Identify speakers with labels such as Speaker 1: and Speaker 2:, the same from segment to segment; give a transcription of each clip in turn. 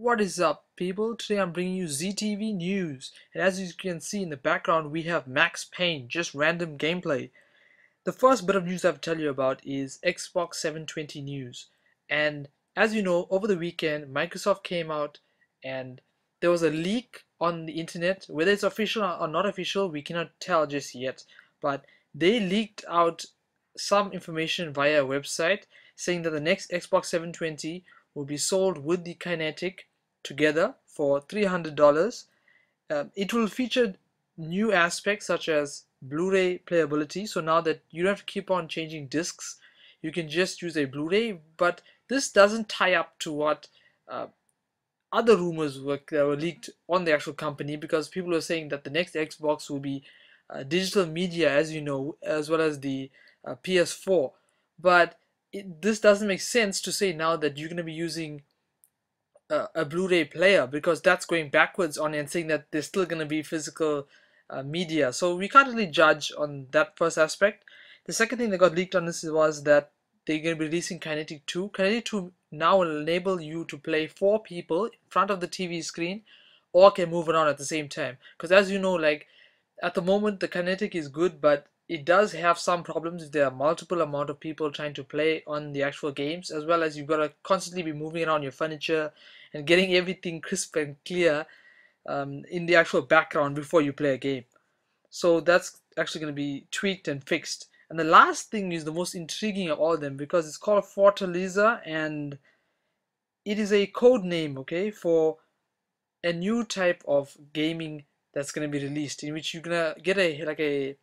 Speaker 1: What is up, people? Today I'm bringing you ZTV news, and as you can see in the background, we have Max Payne, just random gameplay. The first bit of news I have to tell you about is Xbox 720 news, and as you know, over the weekend, Microsoft came out and there was a leak on the internet. Whether it's official or not official, we cannot tell just yet, but they leaked out some information via a website saying that the next Xbox 720 will be sold with the Kinetic together for $300. It will feature new aspects such as Blu-ray playability. So now that you don't have to keep on changing discs, you can just use a Blu-ray. But this doesn't tie up to what uh, other rumors that were leaked on the actual company, because people were saying that the next Xbox will be digital media, as you know, as well as the PS4. But this doesn't make sense to say now that you're going to be using a Blu-ray player, because that's going backwards on and saying that there's still going to be physical media. So we can't really judge on that first aspect. The second thing that got leaked on this was that they're going to be releasing Kinetic 2. Kinetic 2 now will enable you to play 4 people in front of the TV screen or can move around at the same time. Because as you know, like at the moment the Kinetic is good, but it does have some problems if there are multiple amount of people trying to play on the actual games, as well as you've got to constantly be moving around your furniture and getting everything crisp and clear in the actual background before you play a game. So that's actually going to be tweaked and fixed. And the last thing is the most intriguing of all of them, because it's called Fortaleza, and it is a code name, okay, for a new type of gaming that's going to be released, in which you're going to get a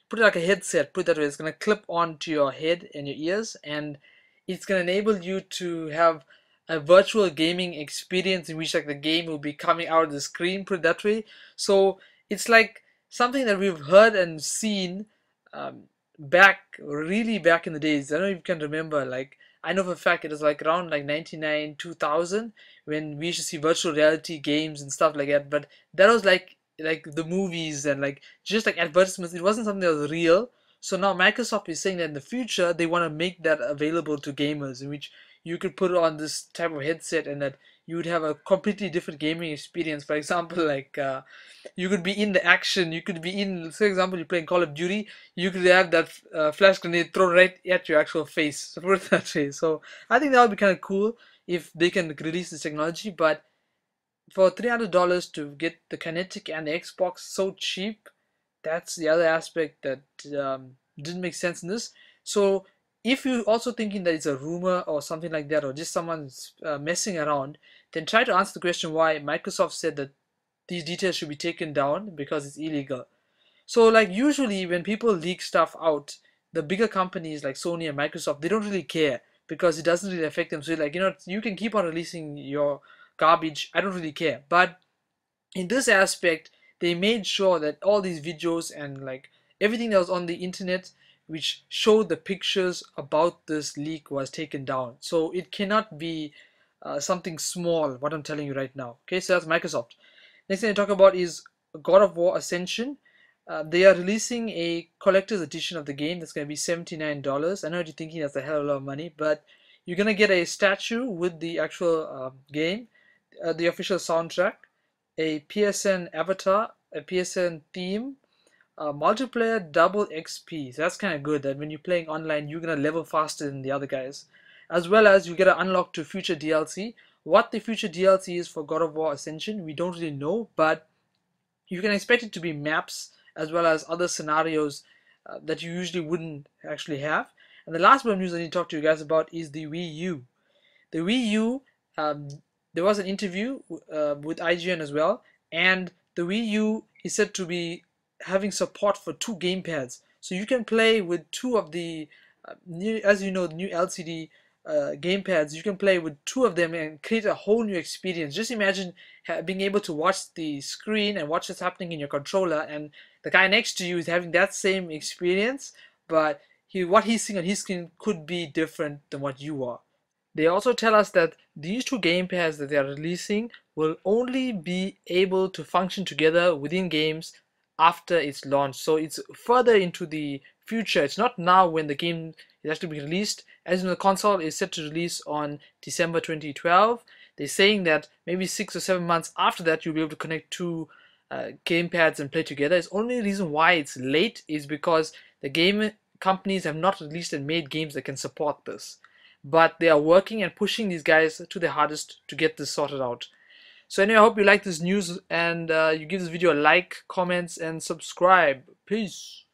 Speaker 1: put it like a headset, put it that way. It's going to clip onto your head and your ears, and it's going to enable you to have a virtual gaming experience in which like the game will be coming out of the screen, put it that way. So it's like something that we've heard and seen really back in the days. I don't know if you can remember, like I know for a fact it was like around like 99 2000 when we used to see virtual reality games and stuff like that, but that was like the movies and like just like advertisements. It wasn't something that was real. So now Microsoft is saying that in the future they want to make that available to gamers, in which you could put on this type of headset and that you would have a completely different gaming experience. For example, like you could be in the action, you could be in, for example, you're playing Call of Duty, you could have that flash grenade thrown right at your actual face, so put it that way. So I think that would be kind of cool if they can release this technology. But for $300 to get the Kinetic and the Xbox so cheap, that's the other aspect that didn't make sense in this. So if you're also thinking that it's a rumor or something like that, or just someone's messing around, then try to answer the question why Microsoft said that these details should be taken down because it's illegal. So like usually when people leak stuff out, the bigger companies like Sony and Microsoft, they don't really care because it doesn't really affect them. So like, you can keep on releasing your garbage. I don't really care. But in this aspect, they made sure that all these videos and like everything that was on the internet which showed the pictures about this leak was taken down. So it cannot be something small, what I'm telling you right now. Okay, so that's Microsoft. Next thing I talk about is God of War Ascension. They are releasing a collector's edition of the game that's going to be $79. I know you're thinking that's a hell of a lot of money, but you're going to get a statue with the actual game, the official soundtrack, a PSN avatar, a PSN theme, multiplayer double XP. So that's kind of good that when you're playing online, you're going to level faster than the other guys. As well as you get to unlock to future DLC. What the future DLC is for God of War Ascension, we don't really know, but you can expect it to be maps as well as other scenarios that you usually wouldn't actually have. And the last bit of news I need to talk to you guys about is the Wii U. The Wii U, um, there was an interview with IGN as well, and the Wii U is said to be having support for 2 gamepads. So you can play with two of the new, as you know, new LCD gamepads. You can play with two of them and create a whole new experience. Just imagine being able to watch the screen and watch what's happening in your controller, and the guy next to you is having that same experience, but what he's seeing on his screen could be different than what you are. They also tell us that these 2 gamepads that they are releasing will only be able to function together within games after its launch. So it's further into the future. It's not now when the game is actually being released. As you know, the console is set to release on December 2012. they're saying that maybe 6 or 7 months after that you'll be able to connect two gamepads and play together. It's only reason why it's late is because the game companies have not released and made games that can support this. But they are working and pushing these guys to their hardest to get this sorted out. So anyway, I hope you like this news and you give this video a like, comments, and subscribe. Peace.